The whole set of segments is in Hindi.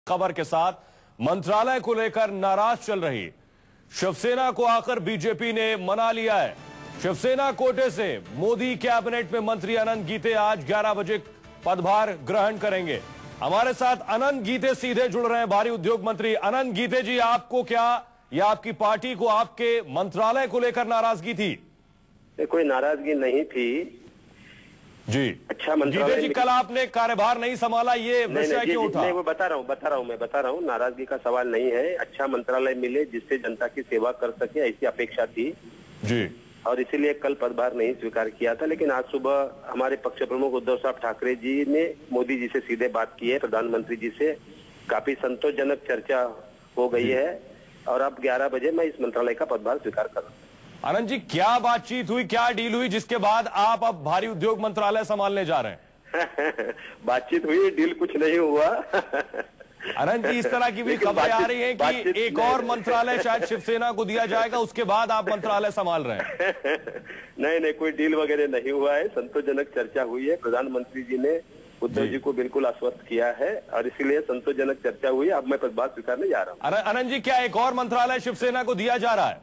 खबर के साथ मंत्रालय को लेकर नाराज चल रही शिवसेना को आकर बीजेपी ने मना लिया है। शिवसेना कोटे से मोदी कैबिनेट में मंत्री अनंत गीते आज 11 बजे पदभार ग्रहण करेंगे। हमारे साथ अनंत गीते सीधे जुड़ रहे हैं, भारी उद्योग मंत्री। अनंत गीते जी, आपको क्या या आपकी पार्टी को आपके मंत्रालय को लेकर नाराजगी थी? कोई नाराजगी नहीं थी जी। अच्छा गीते जी, कल आपने कार्यभार नहीं संभाला, ये विषय क्यों उठा? नहीं, वो बता रहा हूँ नाराजगी का सवाल नहीं है। अच्छा मंत्रालय मिले जिससे जनता की सेवा कर सके, ऐसी अपेक्षा थी जी, और इसीलिए कल पदभार नहीं स्वीकार किया था। लेकिन आज सुबह हमारे पक्ष प्रमुख उद्धव साहब ठाकरे जी ने मोदी जी से सीधे बात की है, प्रधानमंत्री जी से काफी संतोषजनक चर्चा हो गई है और अब 11 बजे मैं इस मंत्रालय का पदभार स्वीकार कर रहा हूँ। अनंत जी, क्या बातचीत हुई, क्या डील हुई जिसके बाद आप अब भारी उद्योग मंत्रालय संभालने जा रहे हैं? बातचीत हुई, डील कुछ नहीं हुआ। अनंत जी, इस तरह की भी खबरें आ रही हैं कि एक और मंत्रालय शायद शिवसेना को दिया जाएगा, उसके बाद आप मंत्रालय संभाल रहे हैं। नहीं, कोई डील वगैरह नहीं हुआ है। संतोषजनक चर्चा हुई है। प्रधानमंत्री जी ने उद्धव जी को बिल्कुल आश्वस्त किया है और इसीलिए संतोषजनक चर्चा हुई। अब मैं पदभार स्वीकारने जा रहा हूँ। अनंत जी, क्या एक और मंत्रालय शिवसेना को दिया जा रहा है?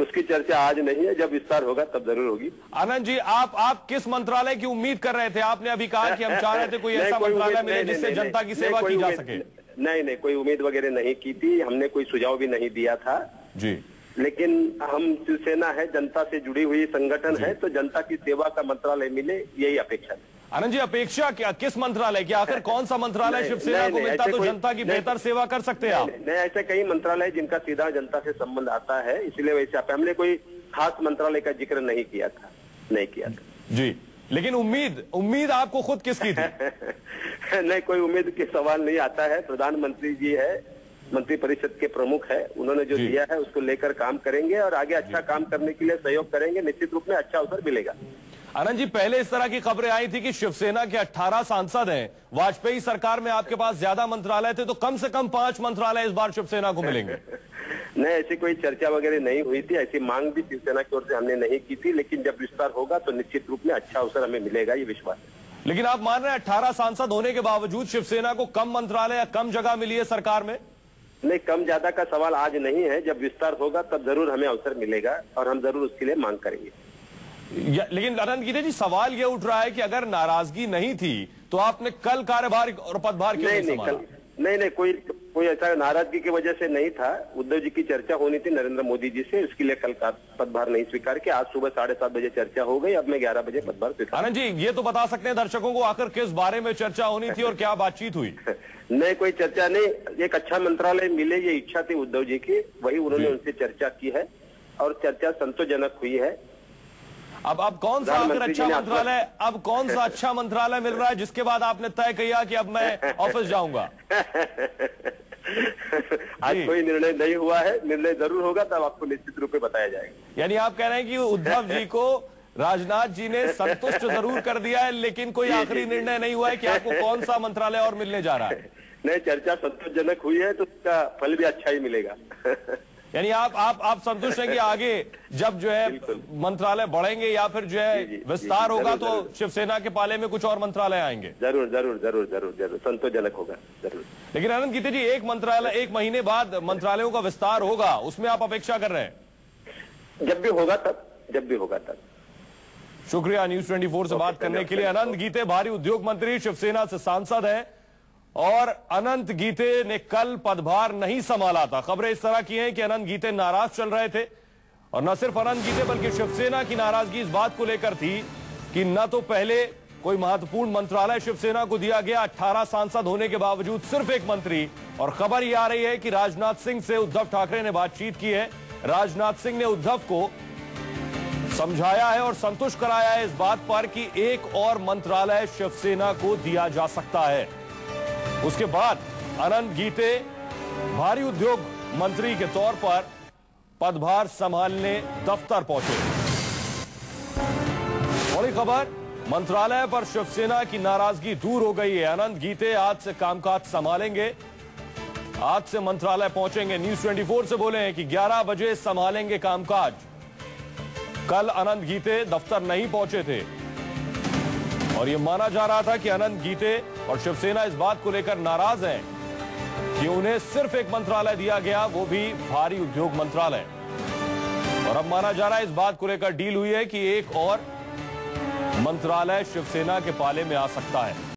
उसकी चर्चा आज नहीं है, जब विस्तार होगा तब जरूर होगी। अनंत जी, आप किस मंत्रालय की उम्मीद कर रहे थे? आपने अभी कहा कि हम चाह रहे थे कोई ऐसा मंत्रालय मिले जिससे जनता की सेवा की जा सके। नहीं, कोई उम्मीद वगैरह नहीं की थी, हमने कोई सुझाव भी नहीं दिया था जी। लेकिन हम शिवसेना है, जनता से जुड़ी हुई संगठन है, तो जनता की सेवा का मंत्रालय मिले, यही अपेक्षा है। अनंत जी, अपेक्षा क्या, किस मंत्रालय की? आखिर कौन सा मंत्रालय शिवसेना को मिलता तो जनता की बेहतर सेवा कर सकते हैं आप? नहीं, ऐसे कई मंत्रालय जिनका सीधा जनता से संबंध आता है, इसलिए वैसे हमने कोई खास मंत्रालय का जिक्र नहीं किया था जी। लेकिन उम्मीद आपको खुद किसकी थी? नहीं, कोई उम्मीद के सवाल नहीं आता है। प्रधानमंत्री जी है, मंत्री परिषद के प्रमुख है, उन्होंने जो दिया है उसको लेकर काम करेंगे और आगे अच्छा काम करने के लिए सहयोग करेंगे। निश्चित रूप में अच्छा अवसर मिलेगा। अनंत जी, पहले इस तरह की खबरें आई थी कि शिवसेना के 18 सांसद हैं, वाजपेयी सरकार में आपके पास ज्यादा मंत्रालय थे, तो कम से कम 5 मंत्रालय इस बार शिवसेना को मिलेंगे। नहीं, ऐसी कोई चर्चा वगैरह नहीं हुई थी, ऐसी मांग भी शिवसेना की ओर से हमने नहीं की थी। लेकिन जब विस्तार होगा तो निश्चित रूप में अच्छा अवसर हमें मिलेगा, ये विश्वास है। लेकिन आप मान रहे हैं 18 सांसद होने के बावजूद शिवसेना को कम मंत्रालय या कम जगह मिली है सरकार में? नहीं, कम ज्यादा का सवाल आज नहीं है। जब विस्तार होगा तब जरूर हमें अवसर मिलेगा और हम जरूर उसके लिए मांग करेंगे। लेकिन अनंत गीते जी, सवाल यह उठ रहा है कि अगर नाराजगी नहीं थी तो आपने कल कार्यभार और पदभार क्यों नहीं संभाला? नहीं, कोई ऐसा नाराजगी की वजह से नहीं था। उद्धव जी की चर्चा होनी थी नरेंद्र मोदी जी से, इसके लिए कल का पदभार नहीं स्वीकार किया। आज सुबह 7:30 बजे चर्चा हो गई, अब मैं 11 बजे पदभार स्वीकार। अनंत जी, ये तो बता सकते हैं दर्शकों को आखिर किस बारे में चर्चा होनी थी और क्या बातचीत हुई? नहीं, कोई चर्चा नहीं। एक अच्छा मंत्रालय मिले ये इच्छा थी उद्धव जी की, वही उन्होंने उनसे चर्चा की है और चर्चा संतोषजनक हुई है। अब कौन सा अच्छा मंत्रालय मिल रहा है जिसके बाद आपने तय किया कि अब मैं ऑफिस जाऊंगा? आज कोई निर्णय नहीं हुआ है, निर्णय जरूर होगा तब आपको निश्चित रूप से बताया जाएगा। यानी आप कह रहे हैं कि उद्धव जी को राजनाथ जी ने संतुष्ट जरूर कर दिया है, लेकिन कोई आखिरी निर्णय नहीं हुआ है कि आपको कौन सा मंत्रालय और मिलने जा रहा है? नहीं, चर्चा संतोषजनक हुई है तो उसका फल भी अच्छा ही मिलेगा। यानी आप संतुष्ट हैं कि आगे जब जो है मंत्रालय बढ़ेंगे या फिर जो है विस्तार होगा तो शिवसेना के पाले में कुछ और मंत्रालय आएंगे? जरूर संतोषजनक होगा जरूर। लेकिन अनंत गीते जी, एक महीने बाद मंत्रालयों का विस्तार होगा, उसमें आप अपेक्षा कर रहे हैं? जब भी होगा तब। शुक्रिया न्यूज 24 से बात करने के लिए। अनंत गीते भारी उद्योग मंत्री, शिवसेना से सांसद है और अनंत गीते ने कल पदभार नहीं संभाला था। खबरें इस तरह की हैं कि अनंत गीते नाराज चल रहे थे और न सिर्फ अनंत गीते बल्कि शिवसेना की नाराजगी इस बात को लेकर थी कि न तो पहले कोई महत्वपूर्ण मंत्रालय शिवसेना को दिया गया, 18 सांसद होने के बावजूद सिर्फ एक मंत्री। और खबर यह आ रही है कि राजनाथ सिंह से उद्धव ठाकरे ने बातचीत की है। राजनाथ सिंह ने उद्धव को समझाया है और संतुष्ट कराया है इस बात पर कि एक और मंत्रालय शिवसेना को दिया जा सकता है। उसके बाद अनंत गीते भारी उद्योग मंत्री के तौर पर पदभार संभालने दफ्तर पहुंचे। बड़ी खबर, मंत्रालय पर शिवसेना की नाराजगी दूर हो गई है। अनंत गीते आज से कामकाज संभालेंगे, आज से मंत्रालय पहुंचेंगे। न्यूज 24 से बोले हैं कि 11 बजे संभालेंगे कामकाज। कल अनंत गीते दफ्तर नहीं पहुंचे थे और यह माना जा रहा था कि अनंत गीते और शिवसेना इस बात को लेकर नाराज हैं कि उन्हें सिर्फ एक मंत्रालय दिया गया, वो भी भारी उद्योग मंत्रालय। और अब माना जा रहा है इस बात को लेकर डील हुई है कि एक और मंत्रालय शिवसेना के पाले में आ सकता है।